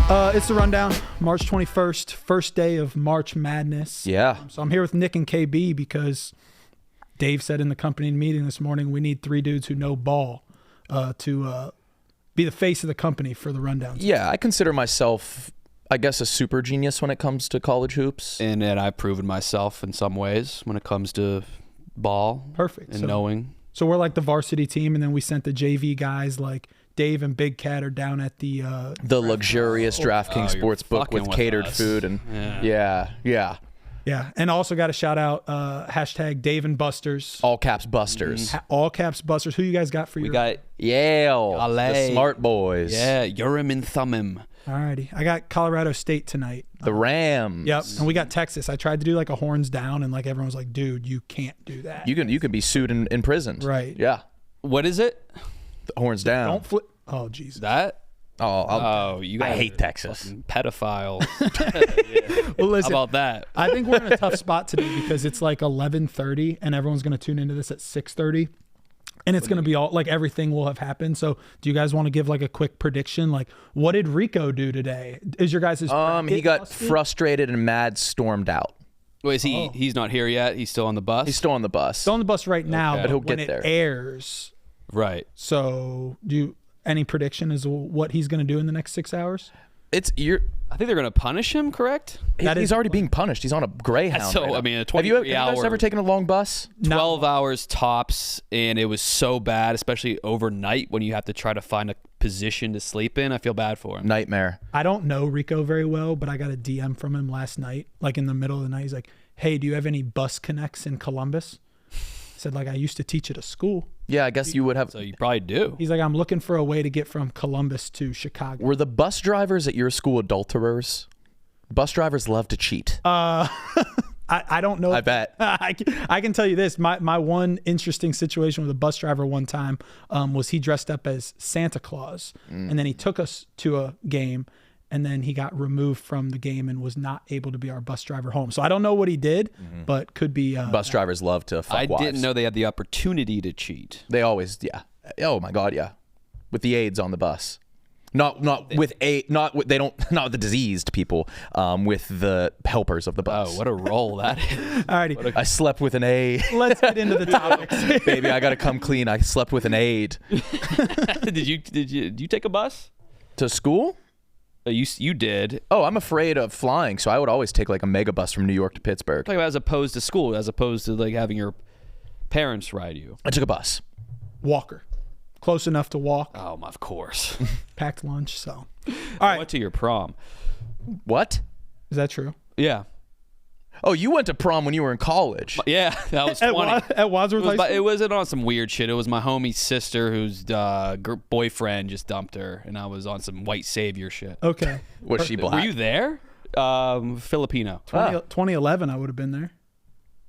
It's the rundown, March 21st, first day of March Madness. Yeah. So I'm here with Nick and KB because Dave said in the company meeting this morning we need three dudes who know ball to be the face of the company for the rundown. Yeah, I consider myself, I guess, a super genius when it comes to college hoops. And I've proven myself in some ways when it comes to ball. Perfect. And knowing. So we're like the varsity team, and then we sent the JV guys like Dave and Big Cat are down at the luxurious DraftKings Sportsbook with catered food and yeah. And also got a shout out hashtag Dave and Busters. All caps Busters. All caps Busters. Who you guys got for We your? got Yale. LA. The smart boys. Yeah, Urim and Thummim. Alrighty, I got Colorado State tonight. The Rams. Yep, and we got Texas. I tried to do like a horns down, and like everyone was like, "Dude, you can't do that." You can be sued and imprisoned. Right. Yeah. What is it? The horns down. Don't flip. Oh Jesus. That? You guys. I hate Texas. Pedophiles. Well, listen. How about that? I think we're in a tough spot today because it's like 11:30, and everyone's going to tune into this at 6:30. And it's going to be all like everything will have happened. So, do you guys want to give like a quick prediction? Like, what did Rico do today? Is your guys' he got frustrated and mad, stormed out. Wait, is he? He's not here yet. He's still on the bus. He's still on the bus. Still on the bus right now, Okay. but He'll when get it there. airs. Right. So, any prediction as to what he's going to do in the next 6 hours? I think they're going to punish him. Correct. He's already being punished. He's on a Greyhound. So right now. I mean, a have you 23 guys hour. ever taken a long bus? 12 hours tops, and it was so bad, especially overnight when you have to try to find a position to sleep in. I feel bad for him. Nightmare. I don't know Rico very well, but I got a DM from him last night, like in the middle of the night. He's like, "Hey, do you have any bus connects in Columbus?" I said, like, I used to teach at a school. Yeah, I guess you would have. So you probably do. He's like, I'm looking for a way to get from Columbus to Chicago. Were the bus drivers at your school adulterers? Bus drivers love to cheat. I don't know. I bet. I can tell you this. My one interesting situation with a bus driver one time was he dressed up as Santa Claus, and then he took us to a game, and then he got removed from the game and was not able to be our bus driver home. So I don't know what he did, but could be. Bus drivers love to fuck wives. Didn't know they had the opportunity to cheat. They always, yeah. Oh my God, yeah. With the AIDS on the bus. Not with the diseased people, with the helpers of the bus. Oh, what a role that is. Alrighty. I slept with an aide. Let's get into the topics. Baby, I gotta come clean. I slept with an aide. Did you take a bus To school? You did. Oh, I'm afraid of flying, so I would always take like a mega bus from New York to Pittsburgh. Talking about as opposed to school, as opposed to like having your parents ride you. I took a bus. Walker. Close enough to walk. Oh, of course. Packed lunch. So, all I right. went to your prom. What? Is that true? Yeah. Oh, you went to prom when you were in college. Yeah, that was funny. At Wadsworth High School? It wasn't on some weird shit. It was my homie's sister whose boyfriend just dumped her, and I was on some white savior shit. Okay. Was she black? Were you there? Filipino. 2011, I would have been there.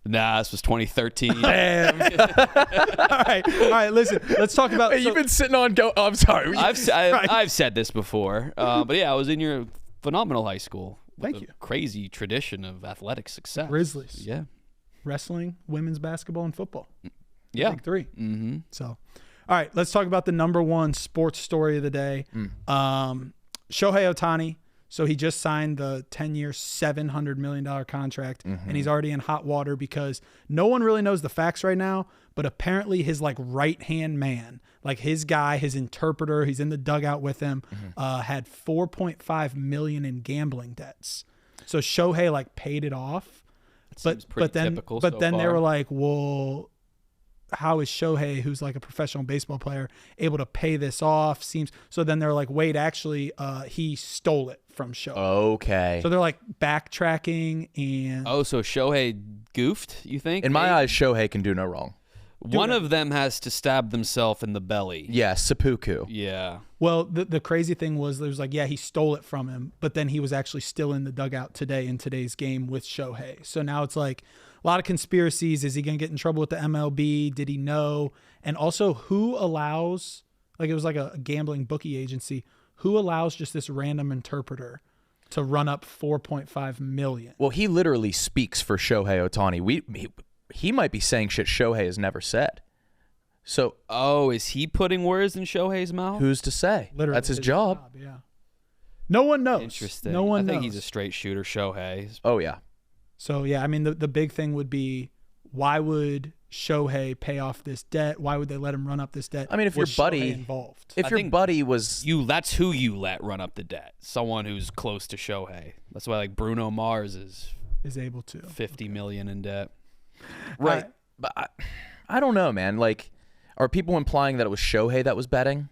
Nah, this was 2013. Damn. All right. Listen, let's talk about. Hey, you've been sitting on go. Oh, I'm sorry. I've said this before, but yeah, I was in your phenomenal high school. Thank you. Crazy tradition of athletic success. Grizzlies. Yeah. Wrestling, women's basketball, and football. Yeah. Big three. Mm-hmm. So, all right, let's talk about the number one sports story of the day. Shohei Ohtani. So he just signed the 10-year, $700 million contract, and he's already in hot water because no one really knows the facts right now, but apparently his like right-hand man, like his guy, his interpreter, he's in the dugout with him, had $4.5 million in gambling debts. So Shohei like paid it off, but then they were like, well, how is Shohei, who's like a professional baseball player, able to pay this off? So then they're like, wait, actually, he stole it from Shohei. Okay. So they're like backtracking and. Oh, so Shohei goofed, you think? In my eyes, Shohei can do no wrong. One of them has to stab themselves in the belly. Yeah, seppuku. Yeah. Well, the crazy thing was there's like, yeah, he stole it from him, but then he was actually still in the dugout today in today's game with Shohei. So now it's like a lot of conspiracies. Is he going to get in trouble with the MLB? Did he know? And also, who allows, like it was like a gambling bookie agency, who allows just this random interpreter to run up $4.5 million? Well, he literally speaks for Shohei Ohtani. He might be saying shit Shohei has never said. So, is he putting words in Shohei's mouth? Who's to say? Literally That's his job. Yeah. No one knows. Interesting. No one I think knows. he's a straight shooter, Shohei. Oh yeah. So yeah, I mean the big thing would be, why would Shohei pay off this debt? Why would they let him run up this debt? I mean, if Was your buddy Shohei involved, if I your think buddy was That's who you let run up the debt. Someone who's close to Shohei. That's why like Bruno Mars is is able to. 50 million in debt. right, but I don't know, man. Like, are people implying that it was Shohei that was betting?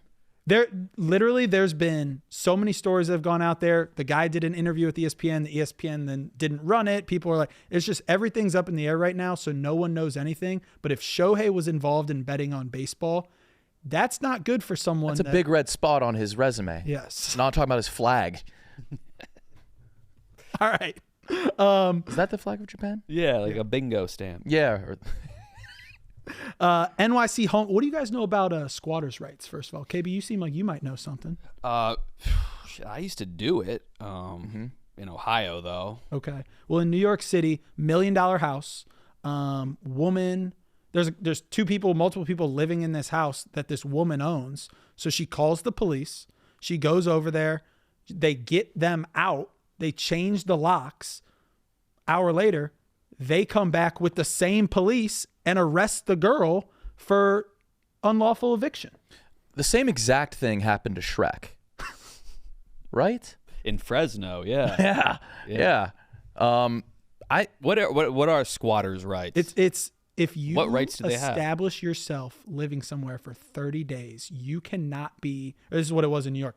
There's been so many stories that have gone out there. The guy did an interview with ESPN. The ESPN then didn't run it. People are like, it's just everything's up in the air right now, so no one knows anything. But if Shohei was involved in betting on baseball, that's not good for someone. That's a big red spot on his resume. Yes. Not talking about his flag. All right. Is that the flag of Japan? Yeah, like a bingo stamp. Yeah. Or, NYC home. What do you guys know about squatters' rights? First of all, KB, you seem like you might know something. Shit, I used to do it. In Ohio though. Okay. Well, in New York City, $1 million house, woman. There's multiple people living in this house that this woman owns. So she calls the police. She goes over there. They get them out. They change the locks. Hour later, they come back with the same police and arrest the girl for unlawful eviction. the same exact thing happened to Shrek. Right? In Fresno, yeah. Yeah. What are squatters' rights? It's if you What rights do they have? establish yourself living somewhere for 30 days, you cannot be. This is what it was in New York.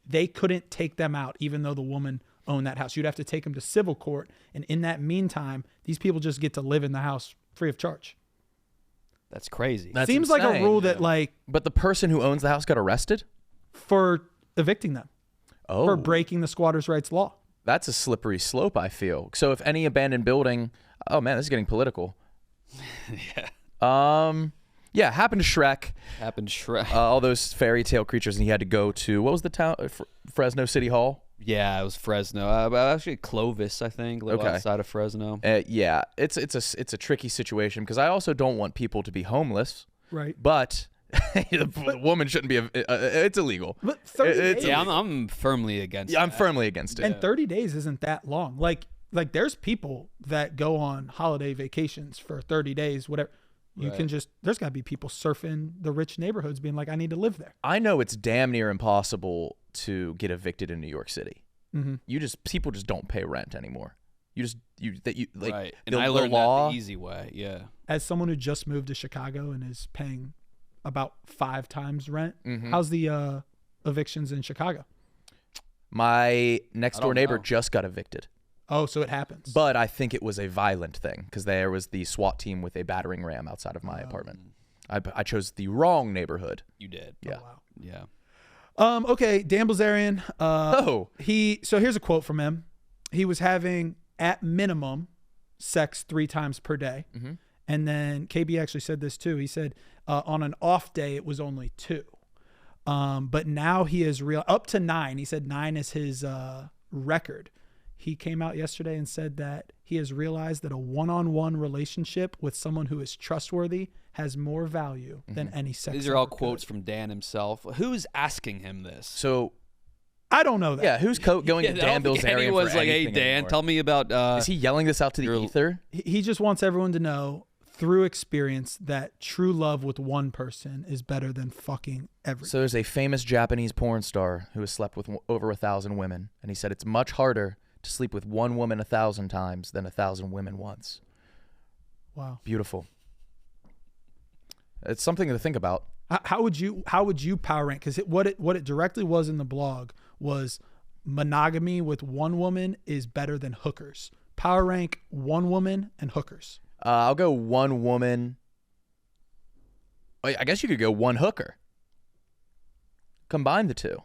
They couldn't take them out, even though the woman owned that house. You'd have to take them to civil court, and in that meantime, these people just get to live in the house free of charge. That's crazy. That's Seems like a insane. rule that But the person who owns the house got arrested? for evicting them, Oh. for breaking the squatters' rights law. That's a slippery slope, I feel. So if any abandoned building, oh man, this is getting political. Yeah, happened to Shrek. Happened to Shrek. All those fairy tale creatures, and he had to go to, what was the town? Fresno City Hall? Yeah, it was Fresno. Actually, Clovis, I think, live outside of Fresno. Yeah, it's a tricky situation because I also don't want people to be homeless, Right. but the woman shouldn't be. It's illegal. But 30 days. Yeah, I'm firmly against. Yeah, I'm that. firmly against it. And 30 days isn't that long. Like there's people that go on holiday vacations for 30 days, whatever. You can just, there's got to be people surfing the rich neighborhoods being like, I need to live there. I know it's damn near impossible to get evicted in New York City. Mm-hmm. People just don't pay rent anymore. Right. And the I learned law, that the easy way. Yeah. As someone who just moved to Chicago and is paying about 5 times rent, Mm-hmm. how's the evictions in Chicago? My next door don't neighbor know. just got evicted. Oh, so it happens. But I think it was a violent thing because there was the SWAT team with a battering ram outside of my apartment. I chose the wrong neighborhood. You did. Yeah. Wow. Yeah. Okay, Dan Bilzerian. Oh. So here's a quote from him. He was having, at minimum, sex 3 times per day. Mm-hmm. And then KB actually said this too. He said on an off day, it was only 2. But now he is up to 9. He said 9 is his record. He came out yesterday and said that he has realized that a one-on-one relationship with someone who is trustworthy has more value than any sex. These are all ever could. quotes from Dan himself. Who's asking him this? So, I don't know that. yeah, who's going to I Dan don't think Bilzerian anyone's for like, hey, anything Dan, anymore? tell me about. Is he yelling this out to the ether? He just wants everyone to know through experience that true love with one person is better than fucking everyone. So there's a famous Japanese porn star who has slept with over 1,000 women, and he said it's much harder to sleep with one woman 1,000 times than 1,000 women once. Wow. Beautiful. It's something to think about. How would you power rank? Because what it directly was in the blog was monogamy with one woman is better than hookers. Power rank one woman and hookers. I'll go one woman. I guess you could go one hooker. Combine the two.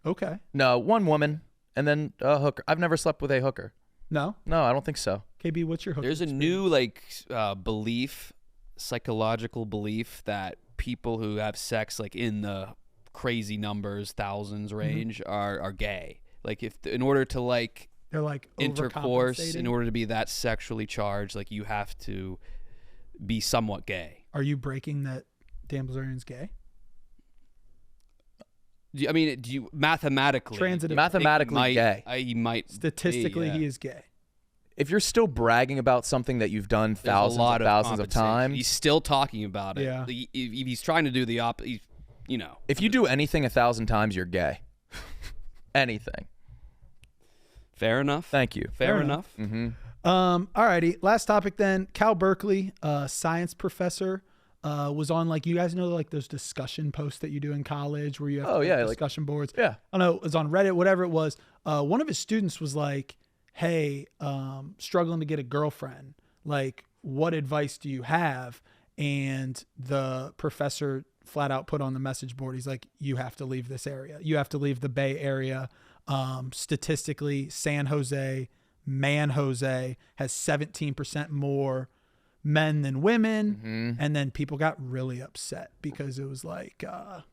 Okay. No, one woman and then a hooker. I've never slept with a hooker. No. No, I don't think so. KB, what's your hooker? There's a experience? new belief, psychological belief that people who have sex like in the crazy numbers, thousands range are gay. Like in order to like They're like intercourse, overcompensating? in order to be that sexually charged, like you have to be somewhat gay. Are you breaking that Dan Bilzerian's gay? I mean, do you mathematically? Transitive. Mathematically gay. He might Statistically, be, he is gay. If you're still bragging about something that you've done thousands of times, he's still talking about it. Yeah. If he's trying to do the opposite, you know. if you do anything 1,000 times, you're gay. Anything. Fair enough. Thank you. Fair enough. Alrighty. Last topic then. Cal Berkeley, science professor, was on, like, you guys know, like those discussion posts that you do in college where you have discussion boards. Yeah. I don't know. It was on Reddit, whatever it was. One of his students was like, hey, struggling to get a girlfriend. Like, what advice do you have? And the professor flat out put on the message board, he's like, you have to leave this area. You have to leave the Bay Area. Statistically, San Jose, Man Jose has 17% more men than women. And then people got really upset because it was like,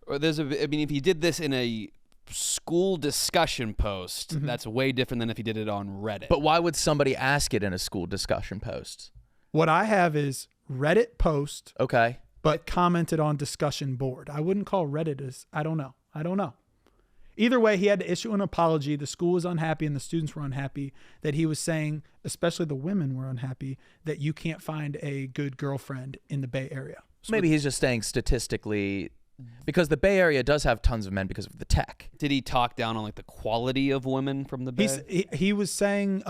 Or if he did this in a school discussion post, that's way different than if he did it on Reddit. But why would somebody ask it in a school discussion post? what I have is Reddit post, Okay. but commented on discussion board. I wouldn't call Reddit as, I don't know. Either way, he had to issue an apology. The school was unhappy and the students were unhappy that he was saying, especially the women were unhappy, that you can't find a good girlfriend in the Bay Area. So maybe he's just saying statistically, because the Bay Area does have tons of men because of the tech. Did he talk down on like the quality of women from the Bay? He was saying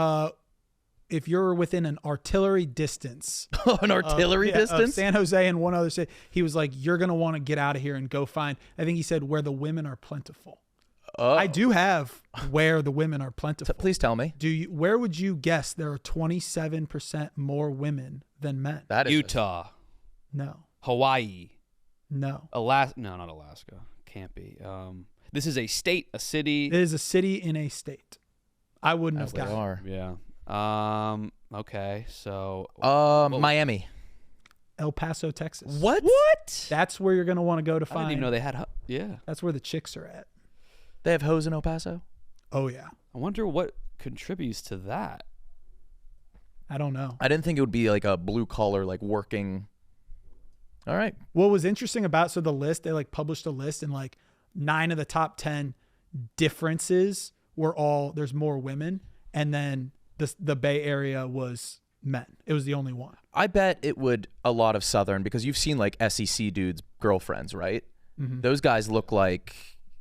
if you're within an artillery distance. An artillery distance? Of San Jose and one other city, he was like, you're going to want to get out of here and go find, I think he said, where the women are plentiful. Oh. I do have where the women are plentiful. Please tell me. Where would you guess there are 27% more women than men? That is Utah. No. Hawaii. No. Alaska. No, not Alaska. Can't be. This is a state, a city. It is a city in a state. I wouldn't have gotten it. Yeah. Okay. So. Miami. El Paso, Texas. What? That's where you're going to want to go to I find. didn't even know they had. Yeah. That's where the chicks are at. They have hoes in El Paso? Oh, yeah. I wonder what contributes to that. I don't know. I didn't think it would be like a blue collar, like working. All right. What was interesting about, so the list, they like published a list and like 9 of the top 10 differences were all, there's more women. And then the Bay Area was men. It was the only one. I bet it would a lot of Southern, because you've seen like SEC dudes' girlfriends, right? Mm-hmm. Those guys look like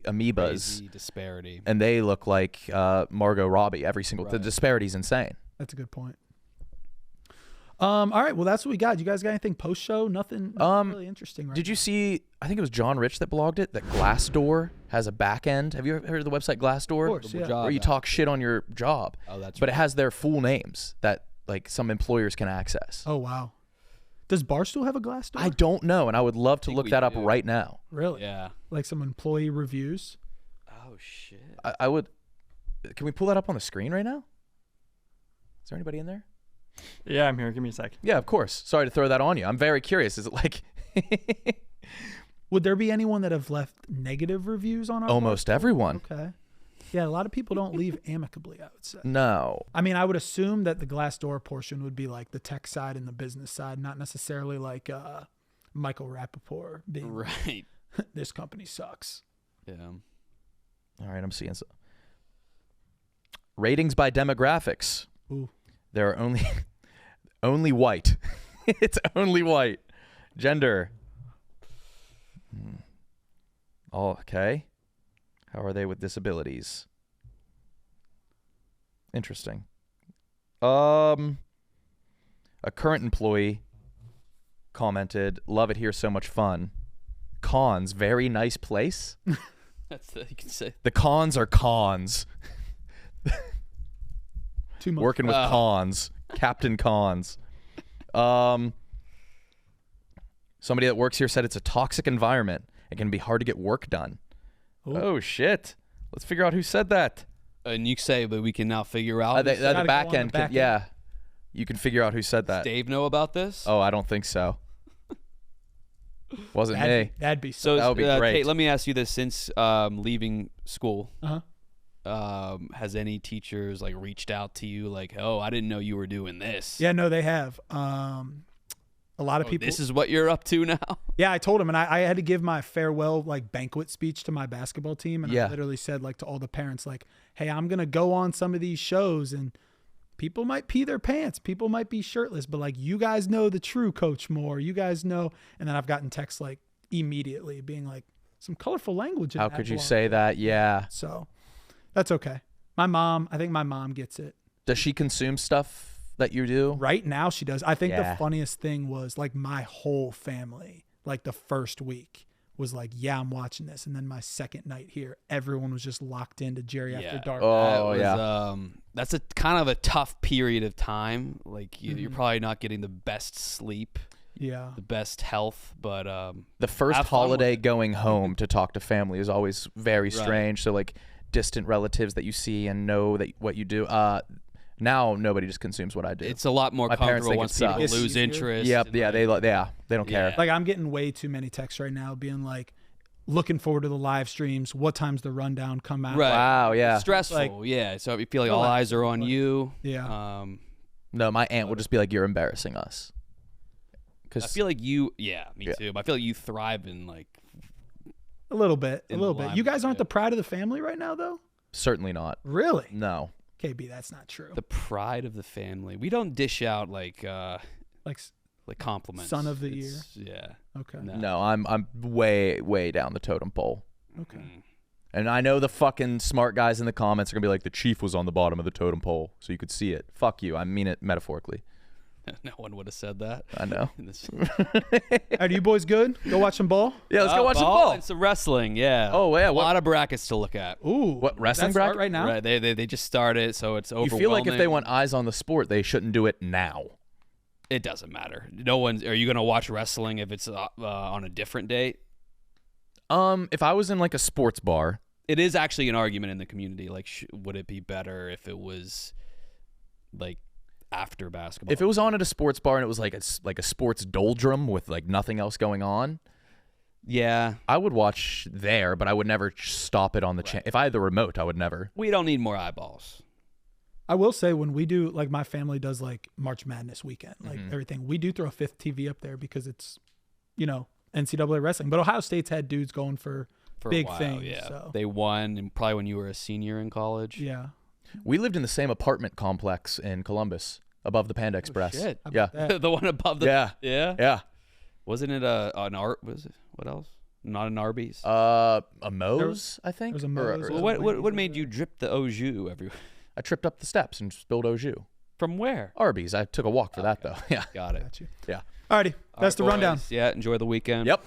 amoebas. Crazy disparity. And they look like Margot Robbie every single. The disparity's insane. That's a good point. All right, well, that's what we got. You guys got anything post show? Nothing really interesting, right? Did you see? I think it was John Rich that blogged it. That Glassdoor has a back end. Have you ever heard of the website Glassdoor? Of course, yeah. Where you talk shit on your job. Oh, that's but right. it has their full names that like some employers can access. Oh, wow. Does Barstool have a Glassdoor? I don't know, and I would love to look that up do. right now. Really? Yeah. Like some employee reviews? Oh shit. I would. Can we pull that up on the screen right now? Is there anybody in there? Yeah, I'm here. Give me a sec. Yeah, of course. Sorry to throw that on you. I'm very curious. Is it like Would there be anyone that have left negative reviews on our almost Barstool? everyone? Okay. Yeah, a lot of people don't leave amicably, I would say. No. I mean, I would assume that the Glassdoor portion would be like the tech side and the business side, not necessarily like Michael Rappaport being Right. this company sucks. Yeah. All right, I'm seeing some ratings by demographics. Ooh. There are only white. It's only white. Gender. Oh, okay. How are they with disabilities? Interesting. A current employee commented, "Love it here, so much fun. Cons, very nice place." You can say. The cons are cons. Too much. Working with cons. Captain Cons. Somebody that works here said it's a toxic environment. It can be hard to get work done. Ooh. Oh, shit. Let's figure out who said that. And you say, but we can now figure out. The gotta back go on the end. back end. Yeah. You can figure out who said that. Does Dave know about this? Oh, I don't think so. Wasn't me. That'd be So that would be great. Kate, let me ask you this: since leaving school, Uh-huh. has any teachers like reached out to you, like, "Oh, I didn't know you were doing this"? Yeah, no, they have. A lot of people. This is what you're up to now. Yeah, I told him, and I had to give my farewell like banquet speech to my basketball team, and I literally said like to all the parents like, "Hey, I'm gonna go on some of these shows, and people might pee their pants, people might be shirtless, but like you guys know the true Coach Moore, you guys know." And then I've gotten texts like immediately being like, "Some colorful language." How could you say that? Yeah. So that's okay. I think my mom gets it. Does she consume stuff that you do? Right now she does. I think the funniest thing was like my whole family, like the first week was like, yeah, I'm watching this. And then my second night here, everyone was just locked into Jerry After Dark. That's a kind of a tough period of time. Like you're probably not getting the best sleep. Yeah. The best health, but the first holiday going home to talk to family is always very strange. So like distant relatives that you see and know that what you do. Now nobody just consumes what I do. It's a lot more comfortable once people lose interest. Yep, they don't care. Like I'm getting way too many texts right now being like, looking forward to the live streams. What time's the rundown come out? Right. Wow, yeah. Stressful, like, so you feel like all eyes are on you. Yeah. No, my aunt would just be like, "You're embarrassing us." I feel like me too. But I feel like you thrive in like a little bit. You guys aren't the pride of the family right now, though? Certainly not. Really? No. KB, that's not true. The pride of the family. We don't dish out like compliments. Son of the year. Yeah. Okay. No, I'm way down the totem pole. Okay. And I know the fucking smart guys in the comments are gonna be like, the Chief was on the bottom of the totem pole, so you could see it. Fuck you. I mean it metaphorically. No one would have said that. I know. Are you boys good? Go watch some ball? Yeah, let's go watch some ball. And some wrestling, yeah. Oh, yeah. A lot of brackets to look at. Ooh. What, wrestling bracket? Right now? Right, they just started, so it's overwhelming. You feel like if they want eyes on the sport, they shouldn't do it now. It doesn't matter. Are you going to watch wrestling if it's on a different date? If I was in like a sports bar. It is actually an argument in the community. Like, would it be better if it was like after basketball? If it was on at a sports bar and it was like a sports doldrum with like nothing else going on, yeah, I would watch there, but I would never stop it on the channel. If I had the remote, I would never. We don't need more eyeballs. I will say when we do, like my family does like March Madness weekend, like everything, we do throw a fifth TV up there because it's, NCAA wrestling. But Ohio State's had dudes going for big things. Yeah. So. They won, and probably when you were a senior in college. Yeah. We lived in the same apartment complex in Columbus, above the Panda Express. Shit. Yeah. The one above the. Yeah. Yeah. Yeah. Wasn't it an art? Was it what else? Not an Arby's. A Moe's, I think. There was a Moe's. What made you drip the au jus everywhere? I tripped up the steps and spilled au jus. From where? Arby's. I took a walk for that though. Yeah. Got it. Got you. Yeah. Alrighty, that's the rundown. Yeah. Enjoy the weekend. Yep.